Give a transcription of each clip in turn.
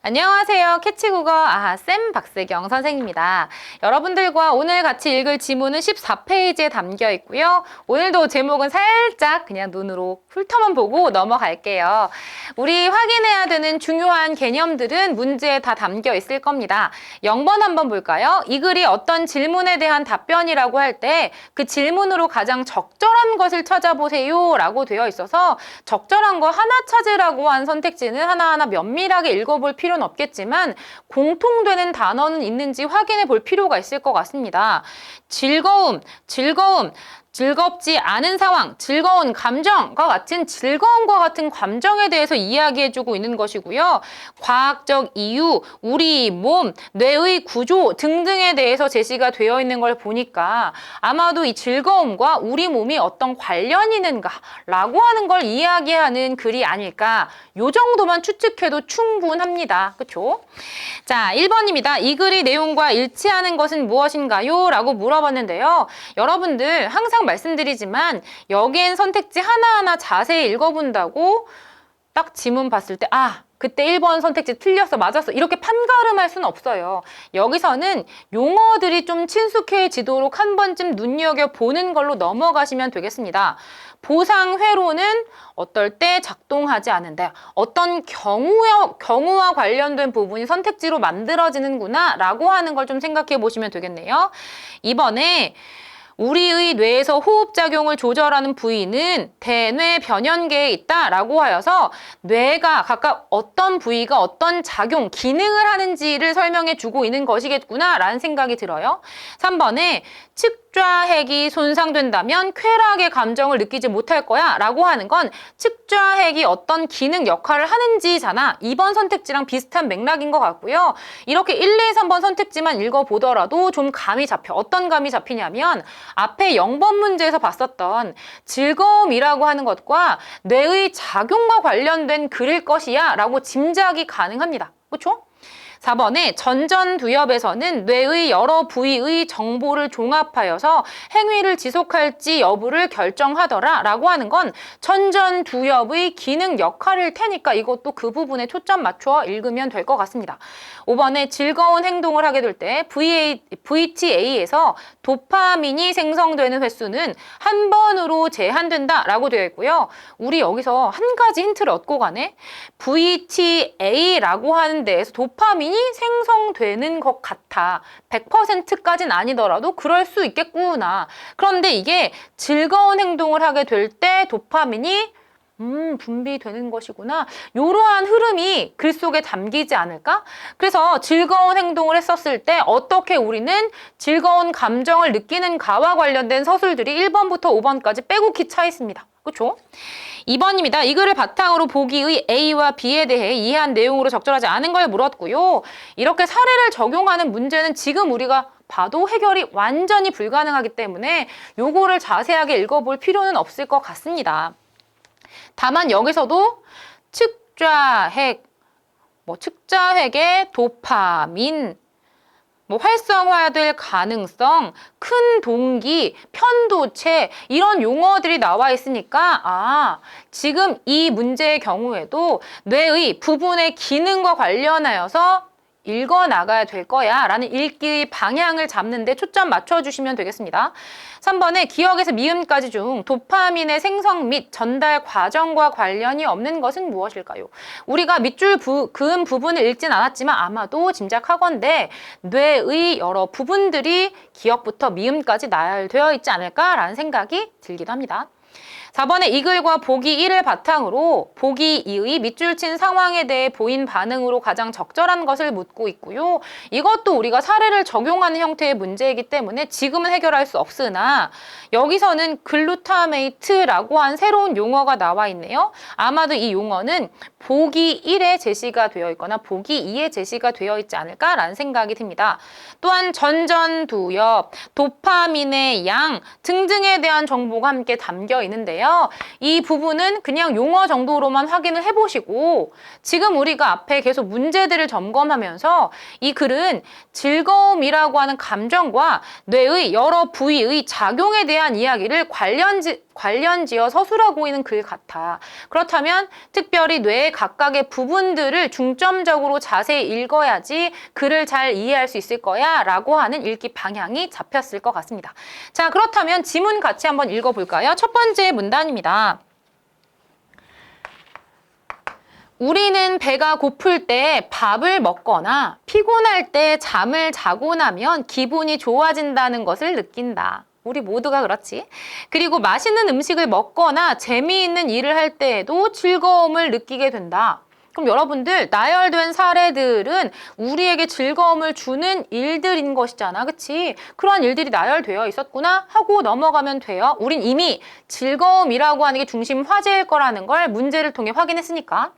안녕하세요. 캐치국어 쌤 박세경 선생님입니다. 여러분들과 오늘 같이 읽을 지문은 14페이지에 담겨 있고요. 오늘도 제목은 살짝 그냥 눈으로 훑어만 보고 넘어갈게요. 우리 확인해야 되는 중요한 개념들은 문제에 다 담겨 있을 겁니다. 0번 한번 볼까요? 이 글이 어떤 질문에 대한 답변이라고 할 때 그 질문으로 가장 적절한 것을 찾아보세요 라고 되어 있어서 적절한 거 하나 찾으라고 한 선택지는 하나하나 면밀하게 읽어볼 필요는 없겠지만 공통되는 단어는 있는지 확인해 볼 필요가 있을 것 같습니다. 즐거움, 즐겁지 않은 상황, 즐거운 감정과 같은 즐거움과 같은 감정에 대해서 이야기해주고 있는 것이고요. 과학적 이유, 우리 몸, 뇌의 구조 등등에 대해서 제시가 되어 있는 걸 보니까 아마도 이 즐거움과 우리 몸이 어떤 관련이 있는가라고 하는 걸 이야기하는 글이 아닐까. 요 정도만 추측해도 충분합니다. 그렇죠? 자, 1번입니다. 이 글의 내용과 일치하는 것은 무엇인가요? 라고 물어봤는데요. 여러분들 항상 말씀드리지만 여기엔 선택지 하나하나 자세히 읽어본다고 딱 지문 봤을 때 그때 1번 선택지 틀렸어, 맞았어 이렇게 판가름할 수는 없어요. 여기서는 용어들이 좀 친숙해지도록 한 번쯤 눈여겨보는 걸로 넘어가시면 되겠습니다. 보상회로는 어떨 때 작동하지 않는데 어떤 경우와 관련된 부분이 선택지로 만들어지는구나 라고 하는 걸 좀 생각해 보시면 되겠네요. 이번에 우리의 뇌에서 호흡작용을 조절하는 부위는 대뇌 변연계에 있다라고 하여서 뇌가 각각 어떤 부위가 어떤 작용, 기능을 하는지를 설명해 주고 있는 것이겠구나라는 생각이 들어요. 3번에 측좌핵이 손상된다면 쾌락의 감정을 느끼지 못할 거야 라고 하는 건 측좌핵이 어떤 기능 역할을 하는지잖아. 2번 선택지랑 비슷한 맥락인 것 같고요. 이렇게 1, 2, 3번 선택지만 읽어보더라도 좀 감이 잡혀. 어떤 감이 잡히냐면 앞에 0번 문제에서 봤었던 즐거움이라고 하는 것과 뇌의 작용과 관련된 글일 것이야 라고 짐작이 가능합니다. 그렇죠? 4번에 전전두엽에서는 뇌의 여러 부위의 정보를 종합하여서 행위를 지속할지 여부를 결정하더라 라고 하는 건 전전두엽의 기능 역할일 테니까 이것도 그 부분에 초점 맞춰 읽으면 될 것 같습니다. 5번에 즐거운 행동을 하게 될 때 VTA에서 도파민이 생성되는 횟수는 한 번으로 제한된다 라고 되어 있고요. 우리 여기서 한 가지 힌트를 얻고 가네. VTA라고 하는 데에서 도파민이 생성되는 것 같아. 100%까지는 아니더라도 그럴 수 있겠구나. 그런데 이게 즐거운 행동을 하게 될 때 도파민이 분비되는 것이구나. 이러한 흐름이 글 속에 담기지 않을까? 그래서 즐거운 행동을 했었을 때 어떻게 우리는 즐거운 감정을 느끼는가와 관련된 서술들이 1번부터 5번까지 빼곡히 차 있습니다. 그렇죠? 2번입니다. 이 글을 바탕으로 보기의 A와 B에 대해 이해한 내용으로 적절하지 않은 걸 물었고요. 이렇게 사례를 적용하는 문제는 지금 우리가 봐도 해결이 완전히 불가능하기 때문에 요거를 자세하게 읽어볼 필요는 없을 것 같습니다. 다만 여기서도 측좌핵, 측좌핵의 도파민, 활성화될 가능성, 큰 동기, 편도체 이런 용어들이 나와 있으니까 지금 이 문제의 경우에도 뇌의 부분의 기능과 관련하여서 읽어나가야 될 거야 라는 읽기 방향을 잡는 데 초점 맞춰주시면 되겠습니다. 3번에 기억에서 미음까지 중 도파민의 생성 및 전달 과정과 관련이 없는 것은 무엇일까요? 우리가 밑줄 그은 부분을 읽진 않았지만 아마도 짐작하건대 뇌의 여러 부분들이 기억부터 미음까지 나열되어 있지 않을까라는 생각이 들기도 합니다. 4번에 이 글과 보기 1을 바탕으로 보기 2의 밑줄 친 상황에 대해 보인 반응으로 가장 적절한 것을 묻고 있고요. 이것도 우리가 사례를 적용하는 형태의 문제이기 때문에 지금은 해결할 수 없으나 여기서는 글루타메이트라고 한 새로운 용어가 나와 있네요. 아마도 이 용어는 보기 1에 제시가 되어 있거나 보기 2에 제시가 되어 있지 않을까라는 생각이 듭니다. 또한 전전두엽, 도파민의 양 등등에 대한 정보가 함께 담겨 있는데요. 이 부분은 그냥 용어 정도로만 확인을 해보시고 지금 우리가 앞에 계속 문제들을 점검하면서 이 글은 즐거움이라고 하는 감정과 뇌의 여러 부위의 작용에 대한 이야기를 관련지어 서술하고 있는 글 같아. 그렇다면 특별히 뇌의 각각의 부분들을 중점적으로 자세히 읽어야지 글을 잘 이해할 수 있을 거야 라고 하는 읽기 방향이 잡혔을 것 같습니다. 자, 그렇다면 지문 같이 한번 읽어볼까요? 첫 번째 문단입니다. 우리는 배가 고플 때 밥을 먹거나 피곤할 때 잠을 자고 나면 기분이 좋아진다는 것을 느낀다. 우리 모두가 그렇지. 그리고 맛있는 음식을 먹거나 재미있는 일을 할 때에도 즐거움을 느끼게 된다. 그럼 여러분들 나열된 사례들은 우리에게 즐거움을 주는 일들인 것이잖아. 그치? 그런 일들이 나열되어 있었구나 하고 넘어가면 돼요. 우린 이미 즐거움이라고 하는 게 중심 화제일 거라는 걸 문제를 통해 확인했으니까.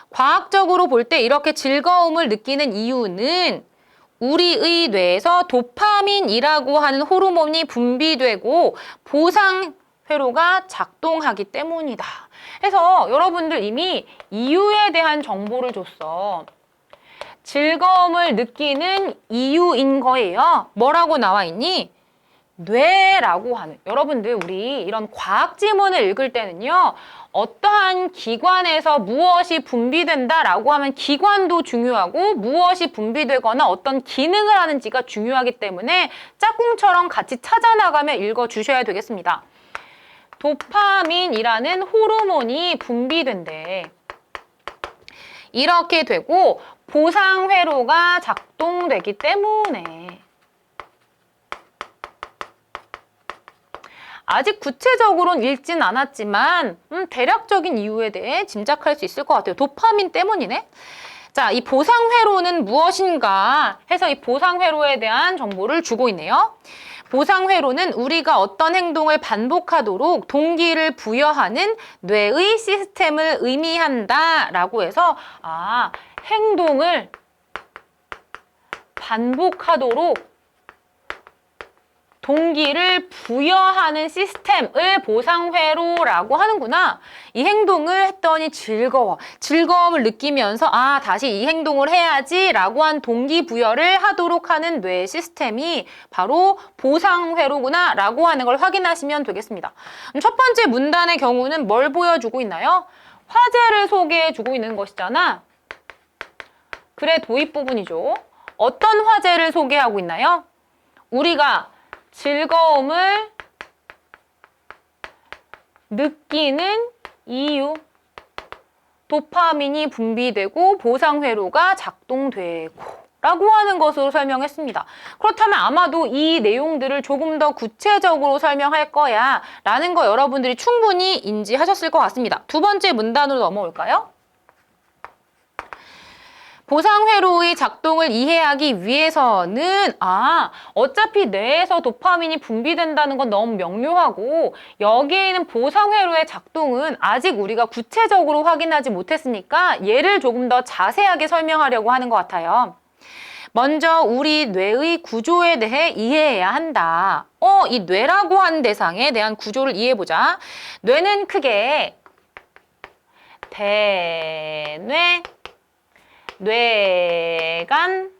과학적으로 볼 때 이렇게 즐거움을 느끼는 이유는 우리의 뇌에서 도파민이라고 하는 호르몬이 분비되고 보상회로가 작동하기 때문이다. 그래서 여러분들 이미 이유에 대한 정보를 줬어. 즐거움을 느끼는 이유인 거예요. 뭐라고 나와 있니? 뇌라고 하는. 여러분들 우리 이런 과학 지문을 읽을 때는요. 어떠한 기관에서 무엇이 분비된다라고 하면 기관도 중요하고 무엇이 분비되거나 어떤 기능을 하는지가 중요하기 때문에 짝꿍처럼 같이 찾아나가며 읽어주셔야 되겠습니다. 도파민이라는 호르몬이 분비된대. 이렇게 되고 보상회로가 작동되기 때문에 아직 구체적으로는 읽진 않았지만 대략적인 이유에 대해 짐작할 수 있을 것 같아요. 도파민 때문이네. 자, 이 보상회로는 무엇인가 해서 이 보상회로에 대한 정보를 주고 있네요. 보상회로는 우리가 어떤 행동을 반복하도록 동기를 부여하는 뇌의 시스템을 의미한다라고 해서 행동을 반복하도록 동기를 부여하는 시스템을 보상회로라고 하는구나. 이 행동을 했더니 즐거워. 즐거움을 느끼면서 다시 이 행동을 해야지 라고 한 동기부여를 하도록 하는 뇌 시스템이 바로 보상회로구나 라고 하는 걸 확인하시면 되겠습니다. 첫 번째 문단의 경우는 뭘 보여주고 있나요? 화제를 소개해주고 있는 것이잖아. 글의 도입 부분이죠. 어떤 화제를 소개하고 있나요? 우리가 즐거움을 느끼는 이유, 도파민이 분비되고 보상회로가 작동되고 라고 하는 것으로 설명했습니다. 그렇다면 아마도 이 내용들을 조금 더 구체적으로 설명할 거야 라는 거 여러분들이 충분히 인지하셨을 것 같습니다. 두 번째 문단으로 넘어올까요? 보상회로의 작동을 이해하기 위해서는 어차피 뇌에서 도파민이 분비된다는 건 너무 명료하고 여기에 있는 보상회로의 작동은 아직 우리가 구체적으로 확인하지 못했으니까 얘를 조금 더 자세하게 설명하려고 하는 것 같아요. 먼저 우리 뇌의 구조에 대해 이해해야 한다. 이 뇌라고 하는 대상에 대한 구조를 이해해보자. 뇌는 크게 대뇌, 뇌간,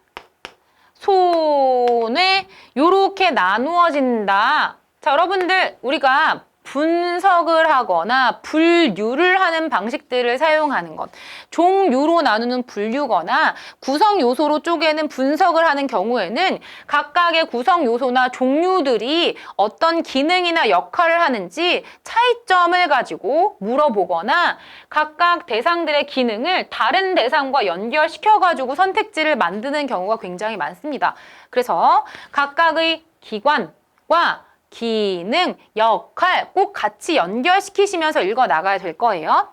소뇌 요렇게 나누어진다. 자, 여러분들 우리가 분석을 하거나 분류를 하는 방식들을 사용하는 것. 종류로 나누는 분류거나 구성 요소로 쪼개는 분석을 하는 경우에는 각각의 구성 요소나 종류들이 어떤 기능이나 역할을 하는지 차이점을 가지고 물어보거나 각각 대상들의 기능을 다른 대상과 연결시켜가지고 선택지를 만드는 경우가 굉장히 많습니다. 그래서 각각의 기관과 기능, 역할 꼭 같이 연결시키시면서 읽어 나가야 될 거예요.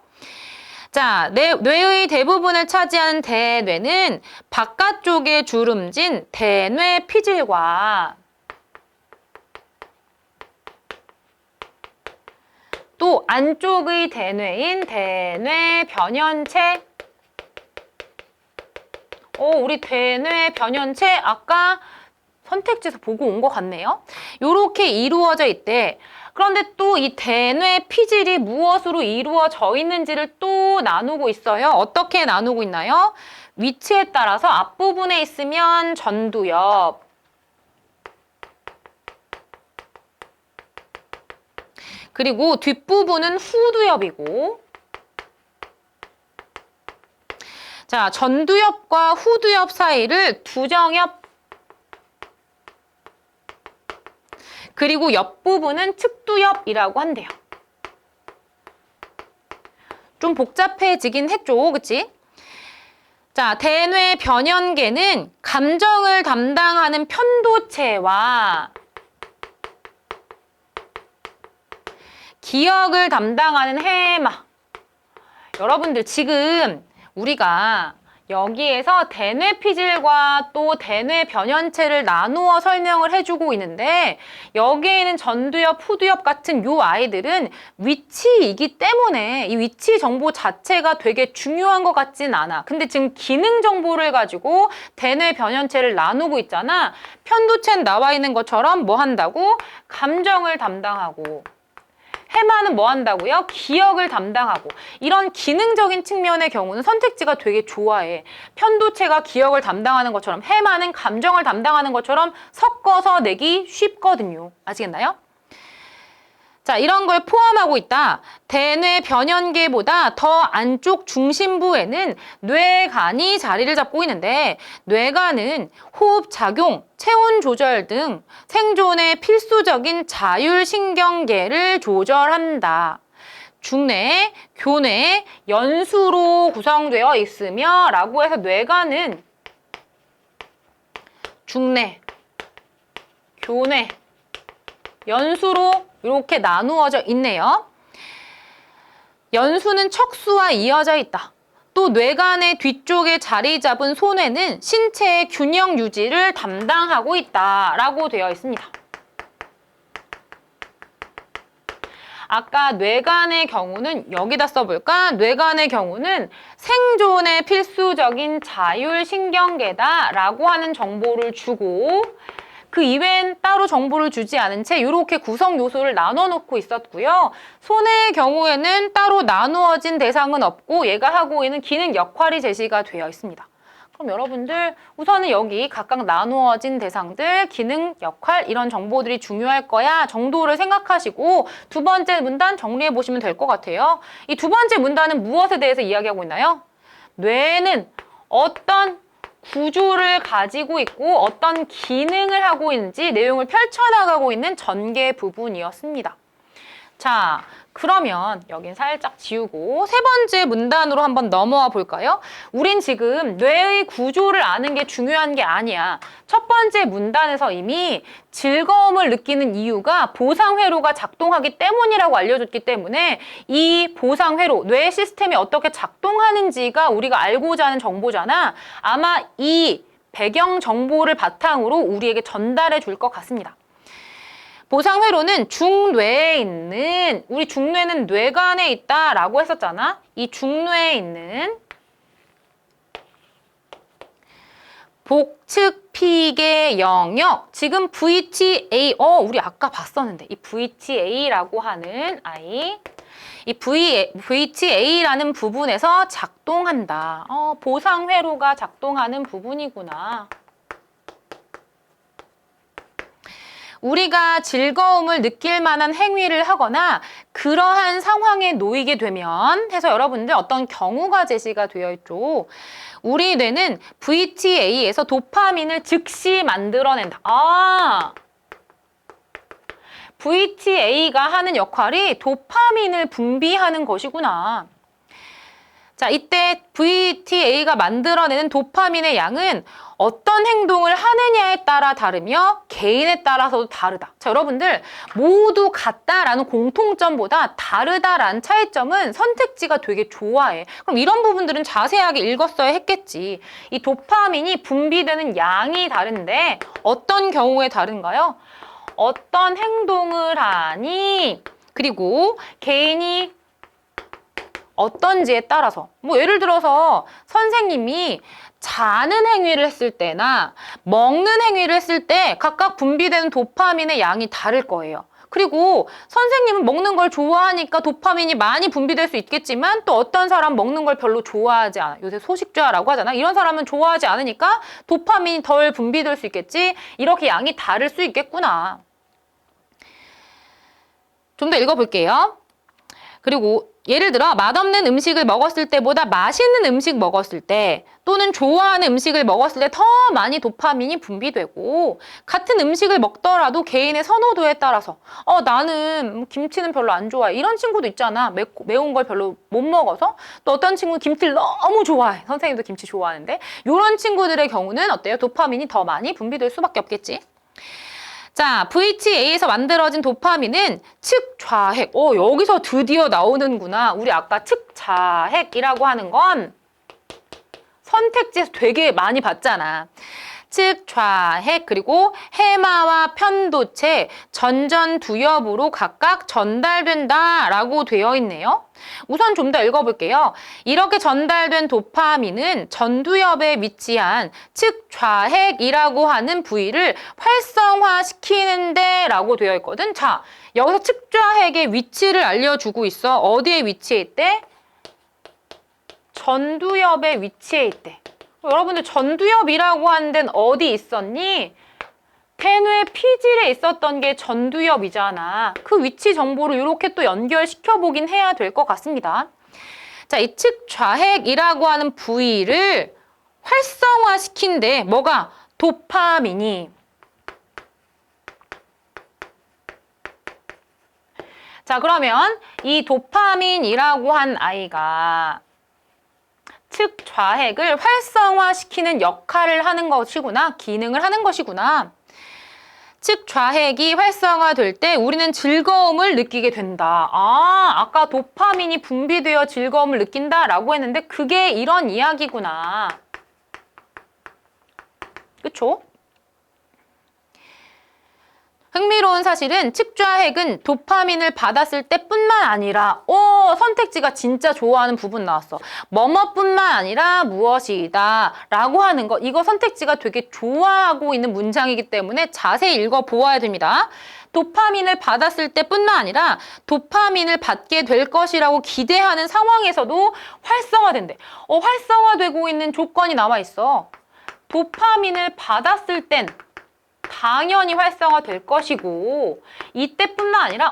자, 뇌의 대부분을 차지하는 대뇌는 바깥쪽에 주름진 대뇌 피질과 또 안쪽의 대뇌인 대뇌 변연체. 우리 대뇌 변연체 아까 선택지에서 보고 온 것 같네요. 이렇게 이루어져 있대. 그런데 또 이 대뇌 피질이 무엇으로 이루어져 있는지를 또 나누고 있어요. 어떻게 나누고 있나요? 위치에 따라서 앞부분에 있으면 전두엽, 그리고 뒷부분은 후두엽이고, 자, 전두엽과 후두엽 사이를 두정엽, 그리고 옆부분은 측두엽이라고 한대요. 좀 복잡해지긴 했죠, 그치? 자, 대뇌 변연계는 감정을 담당하는 편도체와 기억을 담당하는 해마. 여러분들 지금 우리가 여기에서 대뇌 피질과 또 대뇌 변연체를 나누어 설명을 해주고 있는데 여기에 있는 전두엽, 후두엽 같은 요 아이들은 위치이기 때문에 이 위치 정보 자체가 되게 중요한 것 같진 않아. 근데 지금 기능 정보를 가지고 대뇌 변연체를 나누고 있잖아. 편도체는 나와 있는 것처럼 뭐 한다고? 감정을 담당하고. 해마는 뭐 한다고요? 기억을 담당하고. 이런 기능적인 측면의 경우는 선택지가 되게 좋아해. 편도체가 기억을 담당하는 것처럼 해마는 감정을 담당하는 것처럼 섞어서 내기 쉽거든요. 아시겠나요? 자, 이런 걸 포함하고 있다. 대뇌 변연계보다 더 안쪽 중심부에는 뇌간이 자리를 잡고 있는데 뇌간은 호흡 작용, 체온 조절 등 생존에 필수적인 자율신경계를 조절한다. 중뇌, 교뇌, 연수로 구성되어 있으며 라고 해서 뇌간은 중뇌, 교뇌, 연수로 이렇게 나누어져 있네요. 연수는 척수와 이어져 있다. 또 뇌간의 뒤쪽에 자리 잡은 소뇌는 신체의 균형 유지를 담당하고 있다라고 되어 있습니다. 아까 뇌간의 경우는 여기다 써볼까? 뇌간의 경우는 생존에 필수적인 자율신경계다라고 하는 정보를 주고 그 이외엔 따로 정보를 주지 않은 채 이렇게 구성 요소를 나눠 놓고 있었고요. 소뇌의 경우에는 따로 나누어진 대상은 없고 얘가 하고 있는 기능 역할이 제시가 되어 있습니다. 그럼 여러분들 우선은 여기 각각 나누어진 대상들, 기능, 역할 이런 정보들이 중요할 거야 정도를 생각하시고 두 번째 문단 정리해 보시면 될 것 같아요. 이 두 번째 문단은 무엇에 대해서 이야기하고 있나요? 뇌는 어떤 구조를 가지고 있고 어떤 기능을 하고 있는지 내용을 펼쳐나가고 있는 전개 부분이었습니다. 자, 그러면 여긴 살짝 지우고 세 번째 문단으로 한번 넘어와 볼까요? 우린 지금 뇌의 구조를 아는 게 중요한 게 아니야. 첫 번째 문단에서 이미 즐거움을 느끼는 이유가 보상회로가 작동하기 때문이라고 알려줬기 때문에 이 보상회로, 뇌 시스템이 어떻게 작동하는지가 우리가 알고자 하는 정보잖아. 아마 이 배경 정보를 바탕으로 우리에게 전달해 줄 것 같습니다. 보상회로는 중뇌에 있는, 우리 중뇌는 뇌간에 있다라고 했었잖아. 이 중뇌에 있는 복측피계 영역, 지금 VTA, 우리 아까 봤었는데 이 VTA라고 하는 아이, 이 VTA라는 부분에서 작동한다. 보상회로가 작동하는 부분이구나. 우리가 즐거움을 느낄 만한 행위를 하거나 그러한 상황에 놓이게 되면 해서 여러분들 어떤 경우가 제시가 되어 있죠. 우리 뇌는 VTA에서 도파민을 즉시 만들어낸다. VTA가 하는 역할이 도파민을 분비하는 것이구나. 자, 이때 VTA가 만들어내는 도파민의 양은 어떤 행동을 하느냐에 따라 다르며 개인에 따라서도 다르다. 자, 여러분들 모두 같다라는 공통점보다 다르다라는 차이점은 선택지가 되게 좋아해. 그럼 이런 부분들은 자세하게 읽었어야 했겠지. 이 도파민이 분비되는 양이 다른데 어떤 경우에 다른가요? 어떤 행동을 하니? 그리고 개인이 어떤지에 따라서 뭐 예를 들어서 선생님이 자는 행위를 했을 때나 먹는 행위를 했을 때 각각 분비되는 도파민의 양이 다를 거예요. 그리고 선생님은 먹는 걸 좋아하니까 도파민이 많이 분비될 수 있겠지만 또 어떤 사람 먹는 걸 별로 좋아하지 않아. 요새 소식자라고 하잖아. 이런 사람은 좋아하지 않으니까 도파민이 덜 분비될 수 있겠지. 이렇게 양이 다를 수 있겠구나. 좀 더 읽어볼게요. 그리고 예를 들어 맛없는 음식을 먹었을 때보다 맛있는 음식 먹었을 때 또는 좋아하는 음식을 먹었을 때 더 많이 도파민이 분비되고 같은 음식을 먹더라도 개인의 선호도에 따라서 나는 김치는 별로 안 좋아해. 이런 친구도 있잖아. 매운 걸 별로 못 먹어서. 또 어떤 친구는 김치를 너무 좋아해. 선생님도 김치 좋아하는데 이런 친구들의 경우는 어때요? 도파민이 더 많이 분비될 수밖에 없겠지. 자, VTA에서 만들어진 도파민은 측좌핵. 여기서 드디어 나오는구나. 우리 아까 측자핵이라고 하는 건 선택지에서 되게 많이 봤잖아. 측좌핵 그리고 해마와 편도체, 전전두엽으로 각각 전달된다라고 되어 있네요. 우선 좀 더 읽어볼게요. 이렇게 전달된 도파민은 전두엽에 위치한 측좌핵이라고 하는 부위를 활성화시키는데 라고 되어 있거든. 자, 여기서 측좌핵의 위치를 알려주고 있어. 어디에 위치해 있대? 전두엽에 위치해 있대. 여러분들 전두엽이라고 하는 데는 어디 있었니? 폐뇌 피질에 있었던 게 전두엽이잖아. 그 위치 정보를 이렇게 또 연결시켜 보긴 해야 될 것 같습니다. 자, 이 측좌핵이라고 하는 부위를 활성화시킨데 뭐가? 도파민이. 자, 그러면 이 도파민이라고 한 아이가 측좌핵을 활성화시키는 역할을 하는 것이구나. 기능을 하는 것이구나. 측좌핵이 활성화될 때 우리는 즐거움을 느끼게 된다. 아까 도파민이 분비되어 즐거움을 느낀다라고 했는데 그게 이런 이야기구나. 그쵸? 흥미로운 사실은 측좌핵은 도파민을 받았을 때뿐만 아니라 선택지가 진짜 좋아하는 부분 나왔어. 뭐뭐뿐만 아니라 무엇이다 라고 하는 거. 이거 선택지가 되게 좋아하고 있는 문장이기 때문에 자세히 읽어보아야 됩니다. 도파민을 받았을 때뿐만 아니라 도파민을 받게 될 것이라고 기대하는 상황에서도 활성화된대. 활성화되고 있는 조건이 나와 있어. 도파민을 받았을 땐 당연히 활성화될 것이고 이때뿐만 아니라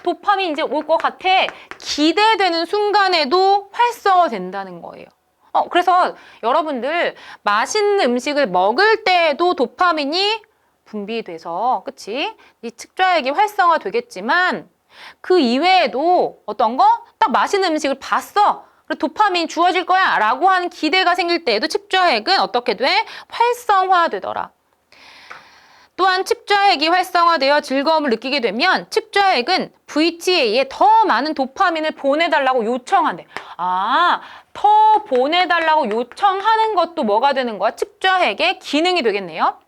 도파민 이제 올 것 같아 기대되는 순간에도 활성화된다는 거예요. 그래서 여러분들 맛있는 음식을 먹을 때에도 도파민이 분비돼서 그치? 이 측좌핵이 활성화되겠지만 그 이외에도 어떤 거? 딱 맛있는 음식을 봤어. 그리고 도파민이 주어질 거야 라고 하는 기대가 생길 때에도 측좌핵은 어떻게 돼? 활성화되더라. 또한 측좌핵이 활성화되어 즐거움을 느끼게 되면 측좌핵은 VTA에 더 많은 도파민을 보내달라고 요청한대. 더 보내달라고 요청하는 것도 뭐가 되는 거야? 측좌핵의 기능이 되겠네요.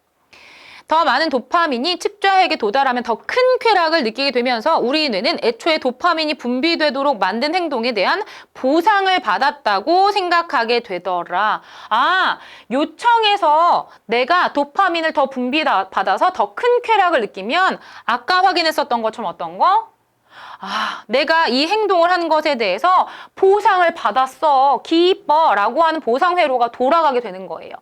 더 많은 도파민이 측좌핵에 도달하면 더 큰 쾌락을 느끼게 되면서 우리 뇌는 애초에 도파민이 분비되도록 만든 행동에 대한 보상을 받았다고 생각하게 되더라. 요청해서 내가 도파민을 더 분비받아서 더 큰 쾌락을 느끼면 아까 확인했었던 것처럼 어떤 거? 내가 이 행동을 한 것에 대해서 보상을 받았어. 기뻐. 라고 하는 보상 회로가 돌아가게 되는 거예요.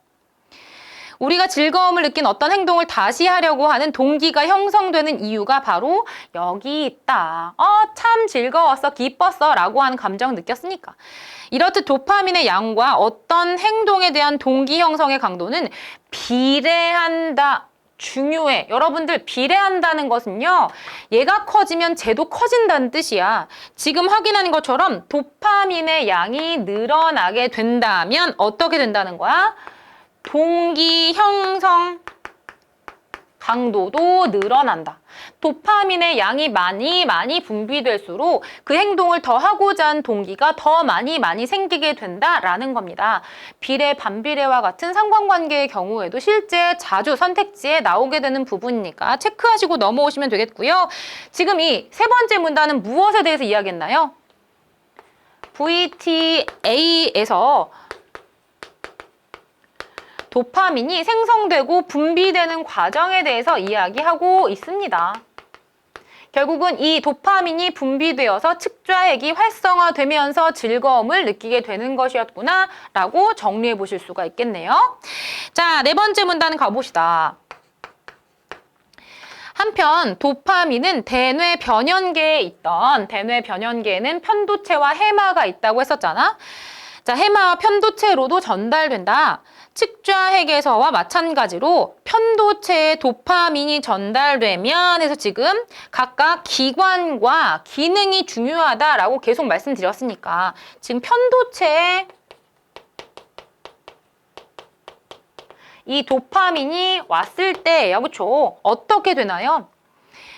우리가 즐거움을 느낀 어떤 행동을 다시 하려고 하는 동기가 형성되는 이유가 바로 여기 있다. 참 즐거웠어, 기뻤어 라고 하는 감정을 느꼈으니까. 이렇듯 도파민의 양과 어떤 행동에 대한 동기 형성의 강도는 비례한다. 중요해. 여러분들 비례한다는 것은요. 얘가 커지면 쟤도 커진다는 뜻이야. 지금 확인한 것처럼 도파민의 양이 늘어나게 된다면 어떻게 된다는 거야? 동기 형성 강도도 늘어난다. 도파민의 양이 많이 분비될수록 그 행동을 더 하고자 하는 동기가 더 많이 생기게 된다라는 겁니다. 비례, 반비례와 같은 상관관계의 경우에도 실제 자주 선택지에 나오게 되는 부분이니까 체크하시고 넘어오시면 되겠고요. 지금 이 세 번째 문단은 무엇에 대해서 이야기했나요? VTA에서 도파민이 생성되고 분비되는 과정에 대해서 이야기하고 있습니다. 결국은 이 도파민이 분비되어서 측좌핵이 활성화되면서 즐거움을 느끼게 되는 것이었구나 라고 정리해 보실 수가 있겠네요. 자, 네 번째 문단 가봅시다. 한편 도파민은 대뇌 변연계에 있던 대뇌 변연계에는 편도체와 해마가 있다고 했었잖아. 자, 해마와 편도체로도 전달된다. 측좌핵에서와 마찬가지로 편도체에 도파민이 전달되면 해서 지금 각각 기관과 기능이 중요하다라고 계속 말씀드렸으니까 지금 편도체에 이 도파민이 왔을 때예요. 그렇죠? 어떻게 되나요?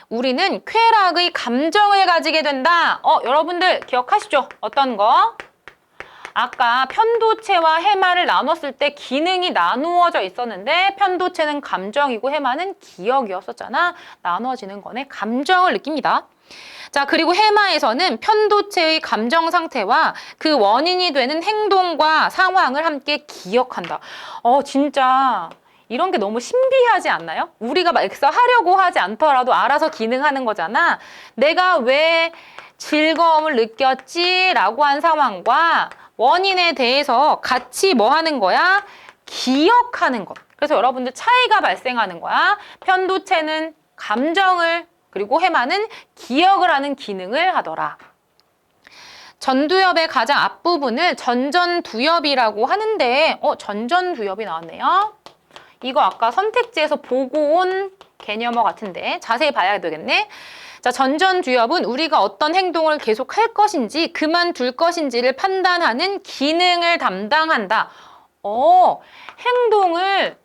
우리는 쾌락의 감정을 가지게 된다. 여러분들 기억하시죠? 어떤 거? 아까 편도체와 해마를 나눴을 때 기능이 나누어져 있었는데 편도체는 감정이고 해마는 기억이었었잖아. 나눠지는 거네. 감정을 느낍니다. 자, 그리고 해마에서는 편도체의 감정 상태와 그 원인이 되는 행동과 상황을 함께 기억한다. 진짜 이런 게 너무 신비하지 않나요? 우리가 막 액서 하려고 하지 않더라도 알아서 기능하는 거잖아. 내가 왜 즐거움을 느꼈지? 라고 한 상황과 원인에 대해서 같이 뭐 하는 거야? 기억하는 것. 그래서 여러분들 차이가 발생하는 거야. 편도체는 감정을 그리고 해마는 기억을 하는 기능을 하더라. 전두엽의 가장 앞부분을 전전두엽이라고 하는데 전전두엽이 나왔네요. 이거 아까 선택지에서 보고 온 개념어 같은데 자세히 봐야 되겠네. 자, 전전두엽은 우리가 어떤 행동을 계속 할 것인지 그만둘 것인지를 판단하는 기능을 담당한다. 행동을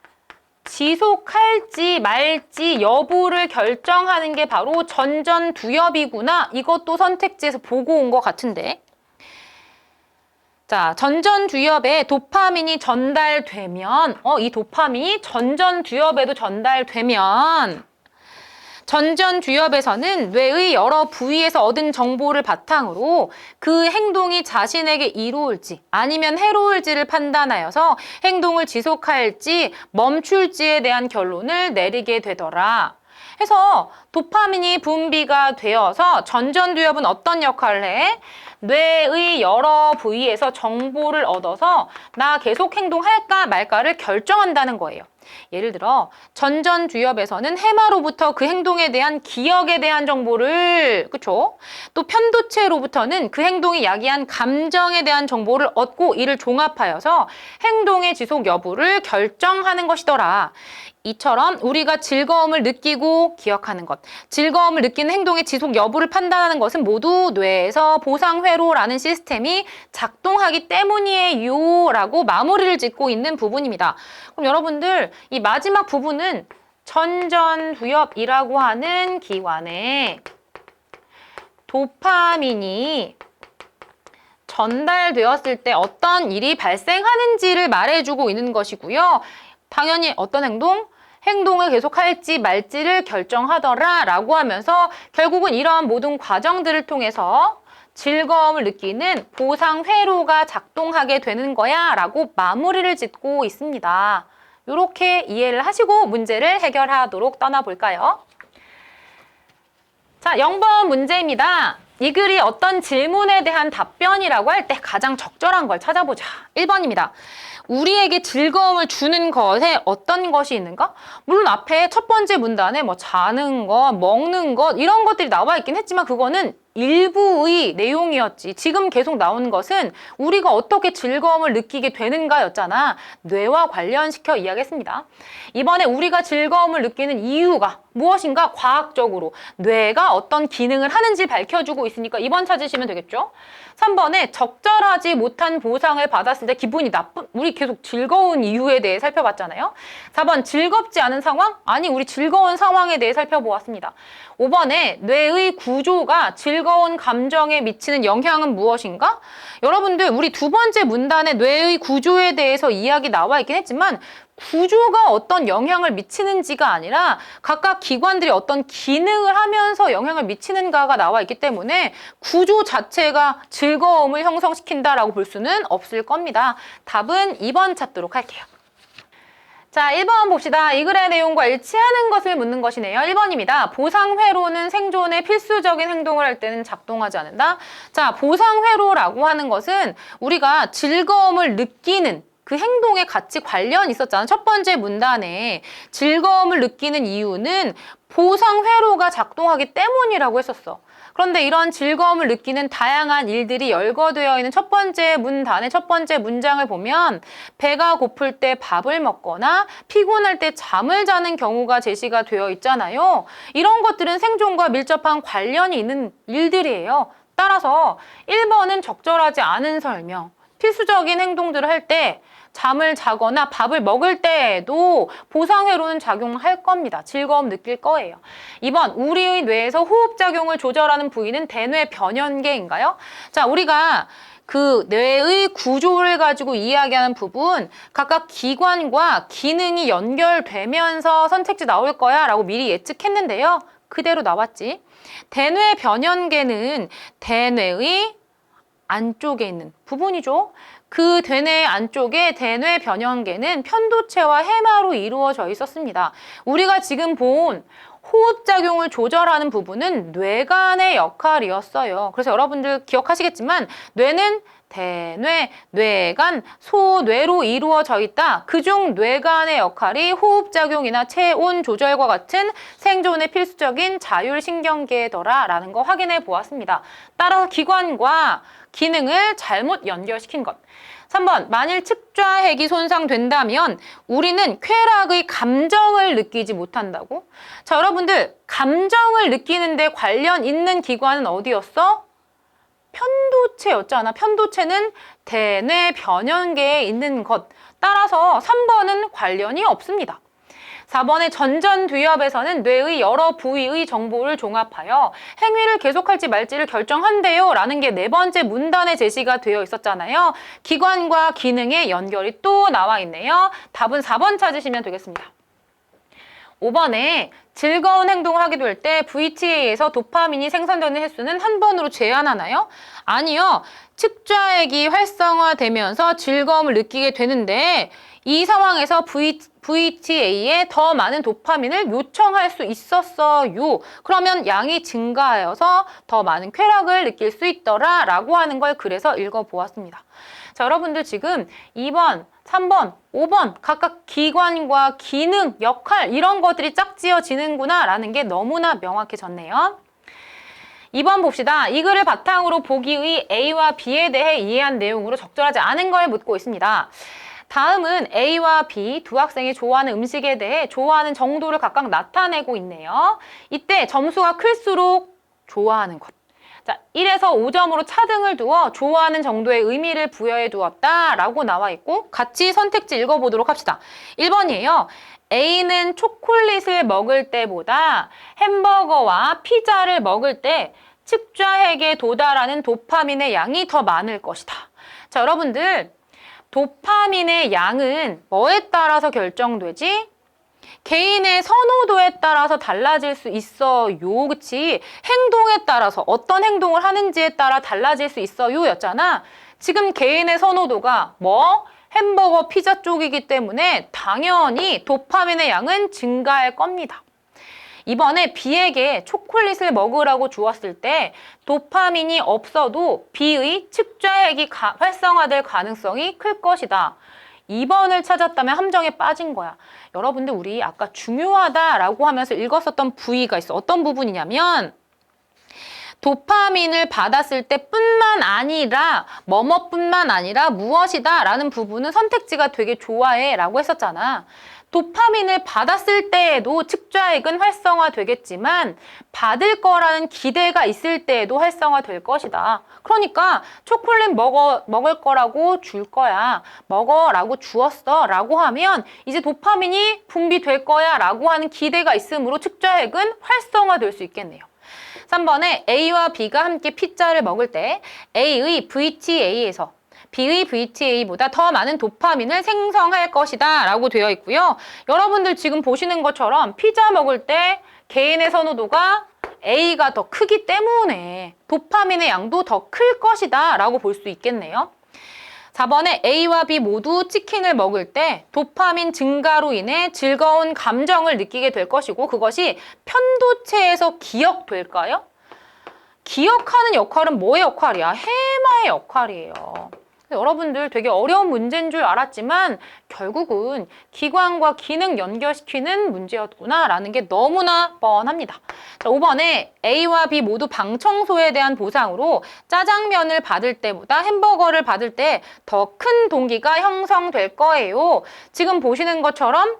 지속할지 말지 여부를 결정하는 게 바로 전전두엽이구나. 이것도 선택지에서 보고 온 것 같은데. 자, 전전두엽에 도파민이 전달되면 이 도파민이 전전두엽에도 전달되면 전전두엽에서는 뇌의 여러 부위에서 얻은 정보를 바탕으로 그 행동이 자신에게 이로울지 아니면 해로울지를 판단하여서 행동을 지속할지 멈출지에 대한 결론을 내리게 되더라. 해서 도파민이 분비가 되어서 전전두엽은 어떤 역할을 해? 뇌의 여러 부위에서 정보를 얻어서 나 계속 행동할까 말까를 결정한다는 거예요. 예를 들어 전전두엽에서는 해마로부터 그 행동에 대한 기억에 대한 정보를 그쵸? 또 편도체로부터는 그 행동이 야기한 감정에 대한 정보를 얻고 이를 종합하여서 행동의 지속 여부를 결정하는 것이더라. 이처럼 우리가 즐거움을 느끼고 기억하는 것, 즐거움을 느끼는 행동의 지속 여부를 판단하는 것은 모두 뇌에서 보상회로라는 시스템이 작동하기 때문이에요 라고 마무리를 짓고 있는 부분입니다. 그럼 여러분들 이 마지막 부분은 전전두엽이라고 하는 기관에 도파민이 전달되었을 때 어떤 일이 발생하는지를 말해주고 있는 것이고요. 당연히 어떤 행동을 계속할지 말지를 결정하더라 라고 하면서 결국은 이러한 모든 과정들을 통해서 즐거움을 느끼는 보상회로가 작동하게 되는 거야 라고 마무리를 짓고 있습니다. 이렇게 이해를 하시고 문제를 해결하도록 떠나볼까요? 자, 0번 문제입니다. 이 글이 어떤 질문에 대한 답변이라고 할 때 가장 적절한 걸 찾아보자. 1번입니다. 우리에게 즐거움을 주는 것에 어떤 것이 있는가? 물론 앞에 첫 번째 문단에 뭐 자는 것, 먹는 것 이런 것들이 나와 있긴 했지만 그거는 일부의 내용이었지. 지금 계속 나오는 것은 우리가 어떻게 즐거움을 느끼게 되는가였잖아. 뇌와 관련시켜 이야기했습니다. 이번에 우리가 즐거움을 느끼는 이유가 무엇인가 과학적으로 뇌가 어떤 기능을 하는지 밝혀주고 있으니까 2번 찾으시면 되겠죠. 3번에 적절하지 못한 보상을 받았을 때 기분이 나쁜, 우리 계속 즐거운 이유에 대해 살펴봤잖아요. 4번 즐겁지 않은 상황? 아니, 우리 즐거운 상황에 대해 살펴보았습니다. 5번에 뇌의 구조가 즐거운 감정에 미치는 영향은 무엇인가? 여러분들 우리 두 번째 문단에 뇌의 구조에 대해서 이야기 나와 있긴 했지만 구조가 어떤 영향을 미치는지가 아니라 각각 기관들이 어떤 기능을 하면서 영향을 미치는가가 나와 있기 때문에 구조 자체가 즐거움을 형성시킨다라고 볼 수는 없을 겁니다. 답은 2번 찾도록 할게요. 자, 1번 봅시다. 이 글의 내용과 일치하는 것을 묻는 것이네요. 1번입니다. 보상회로는 생존에 필수적인 행동을 할 때는 작동하지 않는다. 자, 보상회로라고 하는 것은 우리가 즐거움을 느끼는 그 행동에 같이 관련이 있었잖아. 첫 번째 문단에 즐거움을 느끼는 이유는 보상회로가 작동하기 때문이라고 했었어. 그런데 이런 즐거움을 느끼는 다양한 일들이 열거되어 있는 첫 번째 문단의 첫 번째 문장을 보면 배가 고플 때 밥을 먹거나 피곤할 때 잠을 자는 경우가 제시가 되어 있잖아요. 이런 것들은 생존과 밀접한 관련이 있는 일들이에요. 따라서 1번은 적절하지 않은 설명, 필수적인 행동들을 할 때 잠을 자거나 밥을 먹을 때에도 보상회로는 작용할 겁니다. 즐거움 느낄 거예요. 2번, 우리의 뇌에서 호흡작용을 조절하는 부위는 대뇌 변연계인가요? 자, 우리가 그 뇌의 구조를 가지고 이야기하는 부분, 각각 기관과 기능이 연결되면서 선택지 나올 거야 라고 미리 예측했는데요. 그대로 나왔지. 대뇌 변연계는 대뇌의 안쪽에 있는 부분이죠. 그 대뇌 안쪽에 대뇌 변연계는 편도체와 해마로 이루어져 있었습니다. 우리가 지금 본 호흡작용을 조절하는 부분은 뇌간의 역할이었어요. 그래서 여러분들 기억하시겠지만 뇌는 대뇌, 뇌간, 소뇌로 이루어져 있다. 그중 뇌간의 역할이 호흡작용이나 체온 조절과 같은 생존에 필수적인 자율신경계더라라는 거 확인해 보았습니다. 따라서 기관과 기능을 잘못 연결시킨 것. 3번, 만일 측좌핵이 손상된다면 우리는 쾌락의 감정을 느끼지 못한다고? 자, 여러분들 감정을 느끼는데 관련 있는 기관은 어디였어? 편도체였잖아. 편도체는 대뇌 변연계에 있는 것. 따라서 3번은 관련이 없습니다. 4번의 전전두엽에서는 뇌의 여러 부위의 정보를 종합하여 행위를 계속할지 말지를 결정한대요 라는 게 네 번째 문단에 제시가 되어 있었잖아요. 기관과 기능의 연결이 또 나와 있네요. 답은 4번 찾으시면 되겠습니다. 5번에 즐거운 행동을 하게 될 때 VTA에서 도파민이 생성되는 횟수는 한 번으로 제한하나요? 아니요. 측좌핵이 활성화되면서 즐거움을 느끼게 되는데 이 상황에서 VTA에 더 많은 도파민을 요청할 수 있었어요. 그러면 양이 증가하여서 더 많은 쾌락을 느낄 수 있더라 라고 하는 걸 그래서 읽어보았습니다. 자, 여러분들 지금 2번, 3번, 5번 각각 기관과 기능, 역할 이런 것들이 짝지어지는구나 라는 게 너무나 명확해졌네요. 2번 봅시다. 이 글을 바탕으로 보기의 A와 B에 대해 이해한 내용으로 적절하지 않은 걸 묻고 있습니다. 다음은 A와 B 두 학생이 좋아하는 음식에 대해 좋아하는 정도를 각각 나타내고 있네요. 이때 점수가 클수록 좋아하는 것. 자, 1에서 5점으로 차등을 두어 좋아하는 정도의 의미를 부여해 두었다라고 나와 있고 같이 선택지 읽어보도록 합시다. 1번이에요. A는 초콜릿을 먹을 때보다 햄버거와 피자를 먹을 때 측좌핵에 도달하는 도파민의 양이 더 많을 것이다. 자, 여러분들 도파민의 양은 뭐에 따라서 결정되지? 개인의 선호도에 따라서 달라질 수 있어요. 그치? 행동에 따라서 어떤 행동을 하는지에 따라 달라질 수 있어요 였잖아. 지금 개인의 선호도가 뭐? 햄버거, 피자 쪽이기 때문에 당연히 도파민의 양은 증가할 겁니다. 이번에 B에게 초콜릿을 먹으라고 주었을 때 도파민이 없어도 B의 측좌핵이 활성화될 가능성이 클 것이다. 2번을 찾았다면 함정에 빠진 거야. 여러분들 우리 아까 중요하다라고 하면서 읽었었던 부위가 있어. 어떤 부분이냐면 도파민을 받았을 때뿐만 아니라 뭐뭐뿐만 아니라 무엇이다 라는 부분은 선택지가 되게 좋아해 라고 했었잖아. 도파민을 받았을 때에도 측좌핵은 활성화되겠지만 받을 거라는 기대가 있을 때에도 활성화될 것이다. 그러니까 초콜릿 먹을 거라고 줄 거야. 먹어라고 주었어 라고 하면 이제 도파민이 분비될 거야 라고 하는 기대가 있으므로 측좌핵은 활성화될 수 있겠네요. 3번에 A와 B가 함께 피자를 먹을 때 A의 VTA에서 B의 VTA보다 더 많은 도파민을 생성할 것이다 라고 되어 있고요. 여러분들 지금 보시는 것처럼 피자 먹을 때 개인의 선호도가 A가 더 크기 때문에 도파민의 양도 더 클 것이다 라고 볼 수 있겠네요. 4번에 A와 B 모두 치킨을 먹을 때 도파민 증가로 인해 즐거운 감정을 느끼게 될 것이고 그것이 편도체에서 기억될까요? 기억하는 역할은 뭐의 역할이야? 해마의 역할이에요. 여러분들 되게 어려운 문제인 줄 알았지만 결국은 기관과 기능 연결시키는 문제였구나라는 게 너무나 뻔합니다. 자, 5번에 A와 B 모두 방 청소에 대한 보상으로 짜장면을 받을 때보다 햄버거를 받을 때 더 큰 동기가 형성될 거예요. 지금 보시는 것처럼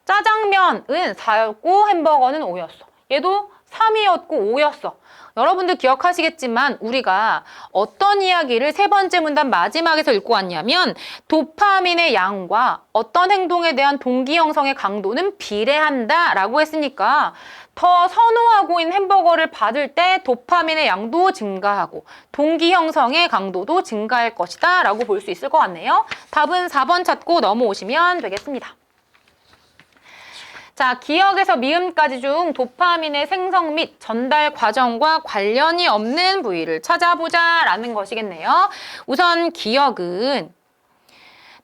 짜장면은 4였고 햄버거는 5였어. 얘도 3이었고 5였어. 여러분들 기억하시겠지만 우리가 어떤 이야기를 세 번째 문단 마지막에서 읽고 왔냐면 도파민의 양과 어떤 행동에 대한 동기 형성의 강도는 비례한다 라고 했으니까 더 선호하고 있는 햄버거를 받을 때 도파민의 양도 증가하고 동기 형성의 강도도 증가할 것이다 라고 볼 수 있을 것 같네요. 답은 4번 찾고 넘어오시면 되겠습니다. 자, 기억에서 미음까지 중 도파민의 생성 및 전달 과정과 관련이 없는 부위를 찾아보자 라는 것이겠네요. 우선 기억은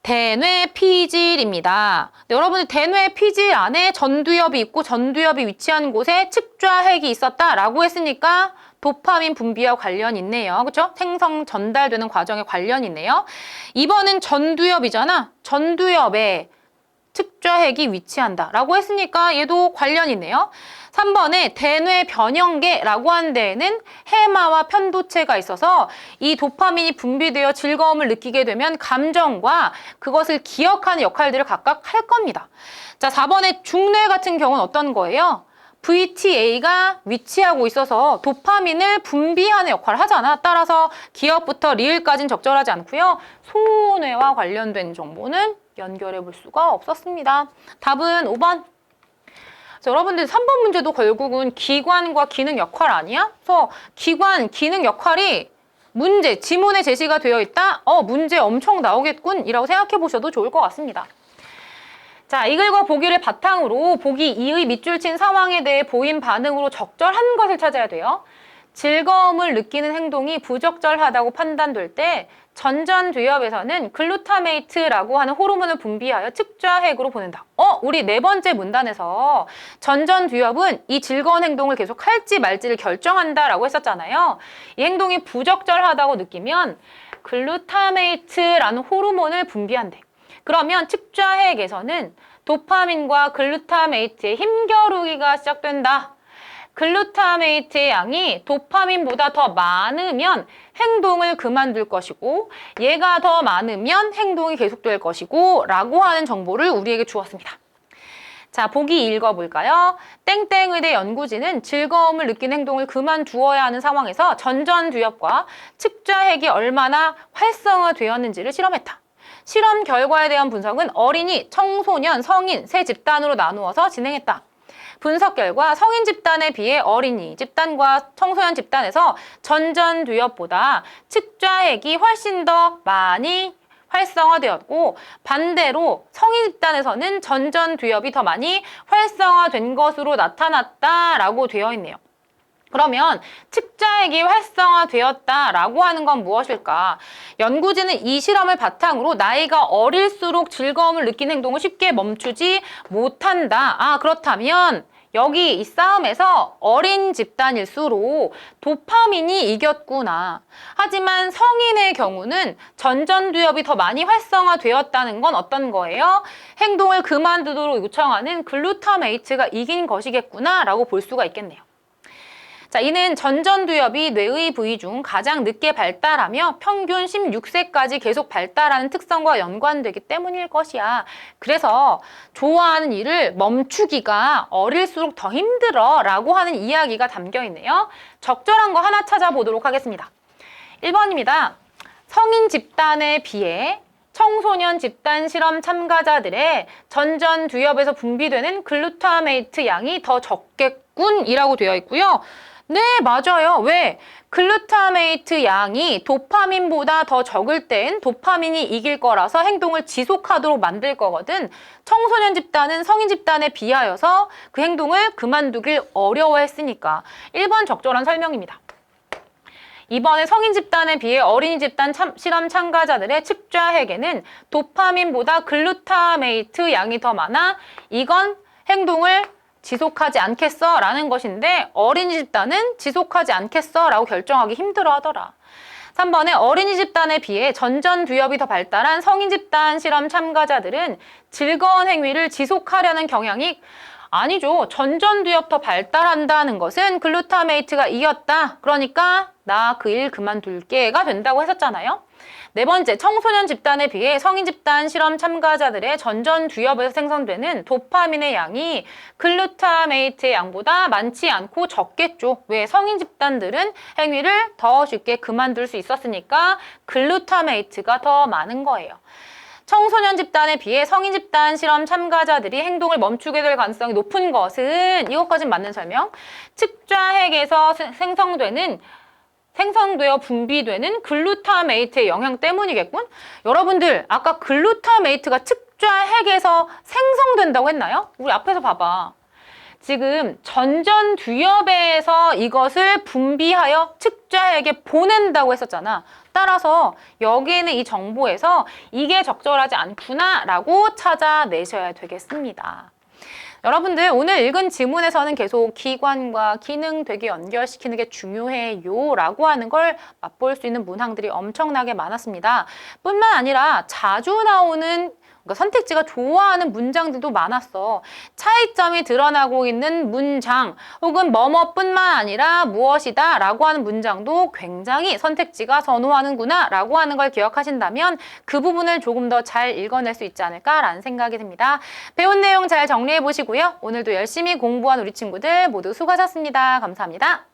대뇌 피질입니다. 여러분들 대뇌 피질 안에 전두엽이 있고 전두엽이 위치한 곳에 측좌핵이 있었다라고 했으니까 도파민 분비와 관련이 있네요. 그렇죠? 생성 전달되는 과정에 관련이 있네요. 2번은 전두엽이잖아. 전두엽에 측좌핵이 위치한다 라고 했으니까 얘도 관련이 있네요. 3번에 대뇌 변형계라고 한 데에는 해마와 편도체가 있어서 이 도파민이 분비되어 즐거움을 느끼게 되면 감정과 그것을 기억하는 역할들을 각각 할 겁니다. 자, 4번에 중뇌 같은 경우는 어떤 거예요? VTA가 위치하고 있어서 도파민을 분비하는 역할을 하잖아. 따라서 기억부터 리을까지는 적절하지 않고요. 소뇌와 관련된 정보는 연결해 볼 수가 없었습니다. 답은 5번. 자, 여러분들 3번 문제도 결국은 기관과 기능 역할 아니야? 그래서 기관, 기능 역할이 문제, 지문에 제시가 되어 있다? 문제 엄청 나오겠군 이라고 생각해 보셔도 좋을 것 같습니다. 자, 이 글과 보기를 바탕으로 보기 2의 밑줄 친 상황에 대해 보인 반응으로 적절한 것을 찾아야 돼요. 즐거움을 느끼는 행동이 부적절하다고 판단될 때 전전두엽에서는 글루타메이트라고 하는 호르몬을 분비하여 측좌핵으로 보낸다. 우리 네 번째 문단에서 전전두엽은 이 즐거운 행동을 계속 할지 말지를 결정한다라고 했었잖아요. 이 행동이 부적절하다고 느끼면 글루타메이트라는 호르몬을 분비한대. 그러면 측좌핵에서는 도파민과 글루타메이트의 힘겨루기가 시작된다. 글루타메이트의 양이 도파민보다 더 많으면 행동을 그만둘 것이고 얘가 더 많으면 행동이 계속될 것이고 라고 하는 정보를 우리에게 주었습니다. 자, 보기 읽어볼까요? 땡땡의대 연구진은 즐거움을 느끼는 행동을 그만두어야 하는 상황에서 전전두엽과 측좌핵이 얼마나 활성화되었는지를 실험했다. 실험 결과에 대한 분석은 어린이, 청소년, 성인 세 집단으로 나누어서 진행했다. 분석 결과 성인 집단에 비해 어린이 집단과 청소년 집단에서 전전두엽보다 측좌핵이 훨씬 더 많이 활성화되었고 반대로 성인 집단에서는 전전두엽이 더 많이 활성화된 것으로 나타났다라고 되어 있네요. 그러면 측좌핵이 활성화되었다라고 하는 건 무엇일까? 연구진은 이 실험을 바탕으로 나이가 어릴수록 즐거움을 느끼는 행동을 쉽게 멈추지 못한다. 그렇다면 여기 이 싸움에서 어린 집단일수록 도파민이 이겼구나. 하지만 성인의 경우는 전전두엽이 더 많이 활성화되었다는 건 어떤 거예요? 행동을 그만두도록 요청하는 글루타메이트가 이긴 것이겠구나 라고 볼 수가 있겠네요. 자, 이는 전전두엽이 뇌의 부위 중 가장 늦게 발달하며 평균 16세까지 계속 발달하는 특성과 연관되기 때문일 것이야. 그래서 좋아하는 일을 멈추기가 어릴수록 더 힘들어 라고 하는 이야기가 담겨 있네요. 적절한 거 하나 찾아보도록 하겠습니다. 1번입니다. 성인 집단에 비해 청소년 집단 실험 참가자들의 전전두엽에서 분비되는 글루타메이트 양이 더 적겠군 이라고 되어 있고요. 네, 맞아요. 왜? 글루타메이트 양이 도파민보다 더 적을 땐 도파민이 이길 거라서 행동을 지속하도록 만들 거거든. 청소년 집단은 성인 집단에 비하여서 그 행동을 그만두길 어려워했으니까. 1번 적절한 설명입니다. 2번에 성인 집단에 비해 어린이 집단 실험 참가자들의 측좌핵에는 도파민보다 글루타메이트 양이 더 많아 이건 행동을 지속하지 않겠어 라는 것인데 어린이 집단은 지속하지 않겠어 라고 결정하기 힘들어 하더라. 3번에 어린이 집단에 비해 전전두엽이 더 발달한 성인 집단 실험 참가자들은 즐거운 행위를 지속하려는 경향이 아니죠. 전전두엽 더 발달한다는 것은 글루타메이트가 이겼다. 그러니까 나 그 일 그만둘게가 된다고 했었잖아요. 네 번째, 청소년 집단에 비해 성인 집단 실험 참가자들의 전전두엽에서 생성되는 도파민의 양이 글루타메이트의 양보다 많지 않고 적겠죠. 왜? 성인 집단들은 행위를 더 쉽게 그만둘 수 있었으니까 글루타메이트가 더 많은 거예요. 청소년 집단에 비해 성인 집단 실험 참가자들이 행동을 멈추게 될 가능성이 높은 것은 이것까진 맞는 설명. 측좌핵에서 생성되어 분비되는 글루타메이트의 영향 때문이겠군? 여러분들 아까 글루타메이트가 측좌핵에서 생성된다고 했나요? 우리 앞에서 봐봐. 지금 전전두엽에서 이것을 분비하여 측좌핵에 보낸다고 했었잖아. 따라서 여기에는 이 정보에서 이게 적절하지 않구나 라고 찾아내셔야 되겠습니다. 여러분들 오늘 읽은 지문에서는 계속 기관과 기능 되게 연결시키는 게 중요해요 라고 하는 걸 맛볼 수 있는 문항들이 엄청나게 많았습니다. 뿐만 아니라 자주 나오는 선택지가 좋아하는 문장들도 많았어. 차이점이 드러나고 있는 문장 혹은 뭐뭐뿐만 아니라 무엇이다 라고 하는 문장도 굉장히 선택지가 선호하는구나 라고 하는 걸 기억하신다면 그 부분을 조금 더 잘 읽어낼 수 있지 않을까라는 생각이 듭니다. 배운 내용 잘 정리해 보시고요. 오늘도 열심히 공부한 우리 친구들 모두 수고하셨습니다. 감사합니다.